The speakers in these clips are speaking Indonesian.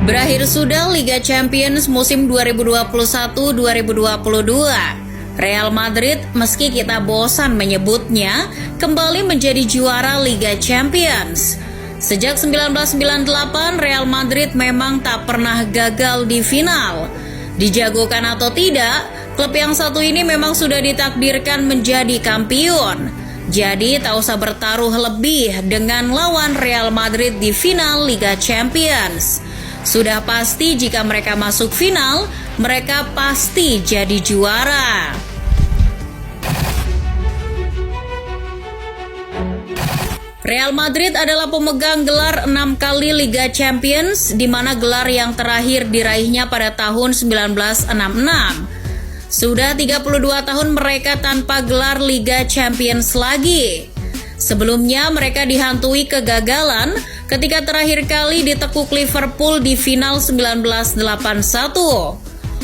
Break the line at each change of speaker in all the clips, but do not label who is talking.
Berakhir sudah Liga Champions musim 2021-2022. Real Madrid, meski kita bosan menyebutnya, kembali menjadi juara Liga Champions. Sejak 1998, Real Madrid memang tak pernah gagal di final. Dijagokan atau tidak, klub yang satu ini memang sudah ditakdirkan menjadi kampion. Jadi tak usah bertaruh lebih dengan lawan Real Madrid di final Liga Champions. Sudah pasti jika mereka masuk final, mereka pasti jadi juara. Real Madrid adalah pemegang gelar 6 kali Liga Champions, di mana gelar yang terakhir diraihnya pada tahun 1966. Sudah 32 tahun mereka tanpa gelar Liga Champions lagi. Sebelumnya mereka dihantui kegagalan ketika terakhir kali ditekuk Liverpool di final 1981.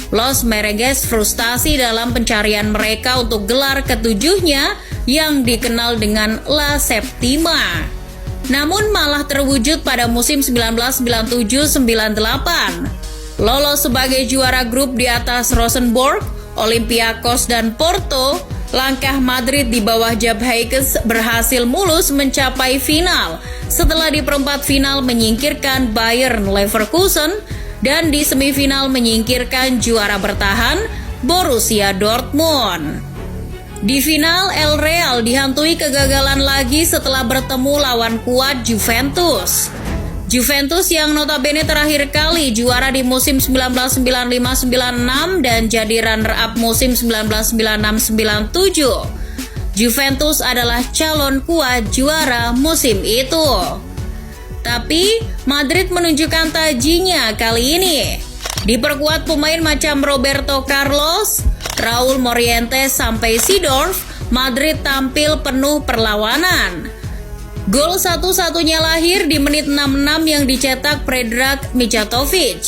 Los Merengues frustasi dalam pencarian mereka untuk gelar ketujuhnya yang dikenal dengan La Septima. Namun malah terwujud pada musim 1997-98. Lolos sebagai juara grup di atas Rosenborg, Olympiakos dan Porto, langkah Madrid di bawah Jupp Heynckes berhasil mulus mencapai final setelah di perempat final menyingkirkan Bayern Leverkusen dan di semifinal menyingkirkan juara bertahan Borussia Dortmund. Di final, El Real dihantui kegagalan lagi setelah bertemu lawan kuat Juventus. Juventus yang notabene terakhir kali juara di musim 1995-96 dan jadi runner-up musim 1996-97. Juventus adalah calon kuat juara musim itu. Tapi Madrid menunjukkan tajinya kali ini. Diperkuat pemain macam Roberto Carlos, Raúl Morientes sampai Seedorf, Madrid tampil penuh perlawanan. Gol satu-satunya lahir di menit 66 yang dicetak Predrag Mijatovic.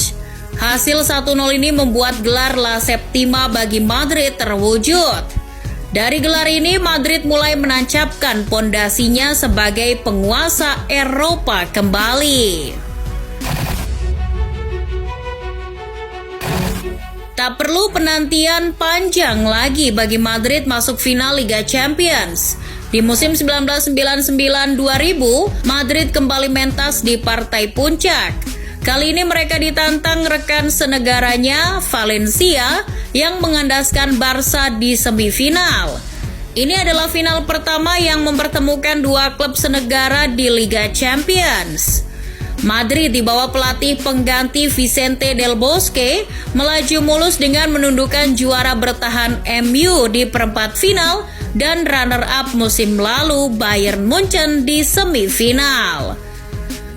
Hasil 1-0 ini membuat gelar La Septima bagi Madrid terwujud. Dari gelar ini, Madrid mulai menancapkan pondasinya sebagai penguasa Eropa kembali. Tak perlu penantian panjang lagi bagi Madrid masuk final Liga Champions. Di musim 1999-2000, Madrid kembali mentas di partai puncak. Kali ini mereka ditantang rekan senegaranya, Valencia, yang mengandaskan Barca di semifinal. Ini adalah final pertama yang mempertemukan dua klub senegara di Liga Champions. Madrid di bawah pelatih pengganti Vicente Del Bosque melaju mulus dengan menundukkan juara bertahan MU di perempat final dan runner-up musim lalu Bayern Munchen di semifinal.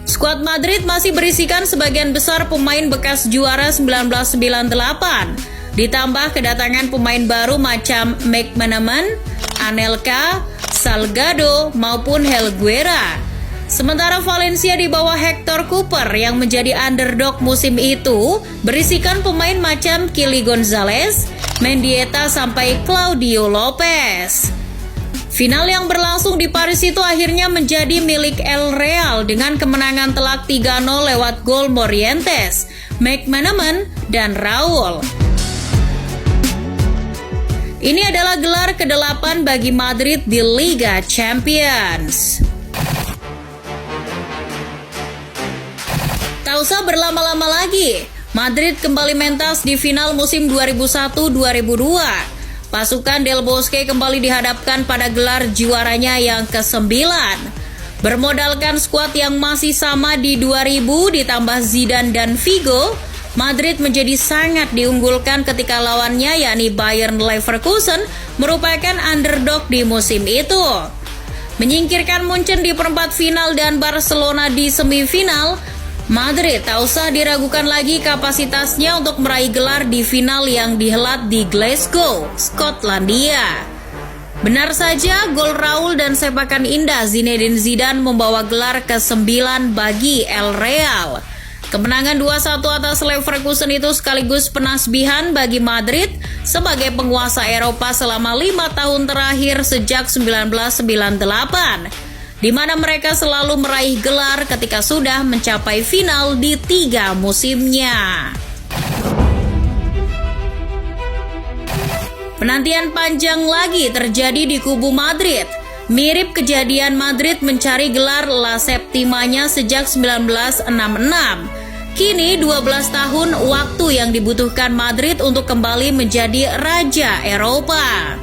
Skuad Madrid masih berisikan sebagian besar pemain bekas juara 1998, ditambah kedatangan pemain baru macam McManaman, Anelka, Salgado maupun Helguera. Sementara Valencia di bawah Hector Cooper yang menjadi underdog musim itu berisikan pemain macam Kili Gonzalez, Mendieta sampai Claudio Lopez. Final yang berlangsung di Paris itu akhirnya menjadi milik El Real dengan kemenangan telak 3-0 lewat gol Morientes, McManaman, dan Raúl. Ini adalah gelar ke-8 bagi Madrid di Liga Champions. Tak usah berlama-lama lagi, Madrid kembali mentas di final musim 2001-2002. Pasukan Del Bosque kembali dihadapkan pada gelar juaranya yang ke-9. Bermodalkan skuad yang masih sama di 2000 ditambah Zidane dan Figo, Madrid menjadi sangat diunggulkan ketika lawannya yakni Bayern Leverkusen merupakan underdog di musim itu. Menyingkirkan Munchen di perempat final dan Barcelona di semifinal, Madrid tak usah diragukan lagi kapasitasnya untuk meraih gelar di final yang dihelat di Glasgow, Skotlandia. Benar saja, gol Raúl dan sepakan indah Zinedine Zidane membawa gelar ke-9 bagi El Real. Kemenangan 2-1 atas Leverkusen itu sekaligus penasbihan bagi Madrid sebagai penguasa Eropa selama 5 tahun terakhir sejak 1998. di mana mereka selalu meraih gelar ketika sudah mencapai final di 3 musimnya. Penantian panjang lagi terjadi di kubu Madrid. Mirip kejadian Madrid mencari gelar La Septimanya sejak 1966. Kini 12 tahun waktu yang dibutuhkan Madrid untuk kembali menjadi raja Eropa.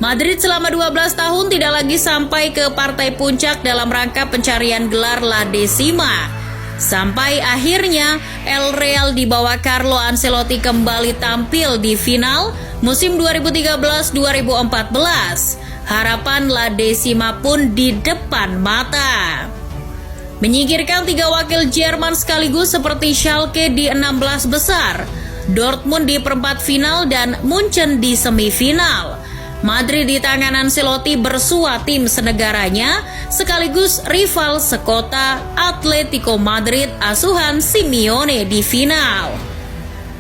Madrid selama 12 tahun tidak lagi sampai ke partai puncak dalam rangka pencarian gelar La Decima. Sampai akhirnya El Real di bawah Carlo Ancelotti kembali tampil di final musim 2013-2014. Harapan La Decima pun di depan mata. Menyingkirkan 3 wakil Jerman sekaligus seperti Schalke di 16 besar, Dortmund di perempat final dan Munchen di semifinal. Madrid di tangan Ancelotti bersua tim senegaranya sekaligus rival sekota Atletico Madrid asuhan Simeone di final.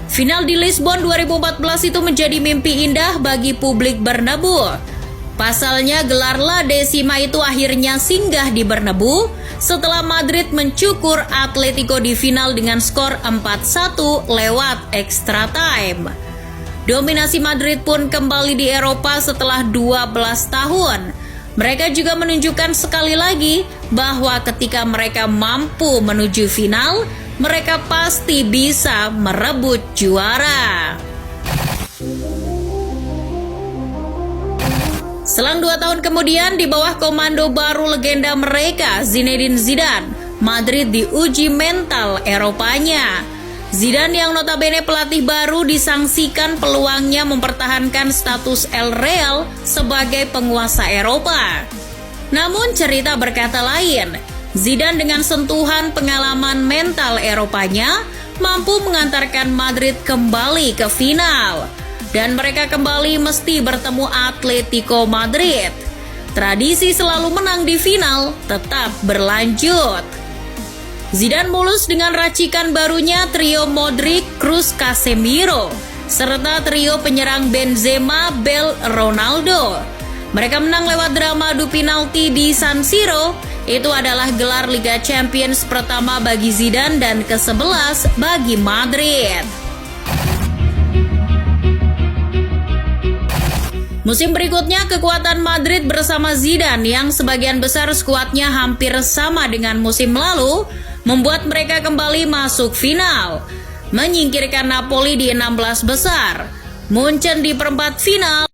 Final di Lisbon 2014 itu menjadi mimpi indah bagi publik Bernabeu. Pasalnya gelar La Decima itu akhirnya singgah di Bernabeu setelah Madrid mencukur Atletico di final dengan skor 4-1 lewat extra time. Dominasi Madrid pun kembali di Eropa setelah 12 tahun. Mereka juga menunjukkan sekali lagi bahwa ketika mereka mampu menuju final, mereka pasti bisa merebut juara. Selang 2 tahun kemudian, di bawah komando baru legenda mereka, Zinedine Zidane, Madrid diuji mental Eropanya. Zidane yang notabene pelatih baru disangsikan peluangnya mempertahankan status El Real sebagai penguasa Eropa. Namun cerita berkata lain, Zidane dengan sentuhan pengalaman mental Eropanya mampu mengantarkan Madrid kembali ke final. Dan mereka kembali mesti bertemu Atletico Madrid. Tradisi selalu menang di final tetap berlanjut. Zidane mulus dengan racikan barunya trio Modric, Kroos, Casemiro, serta trio penyerang Benzema, Bale, Ronaldo. Mereka menang lewat drama adu penalti di San Siro. Itu adalah gelar Liga Champions pertama bagi Zidane dan ke-11 bagi Madrid. Musim berikutnya kekuatan Madrid bersama Zidane yang sebagian besar skuadnya hampir sama dengan musim lalu membuat mereka kembali masuk final, menyingkirkan Napoli di 16 besar, Munchen di perempat final.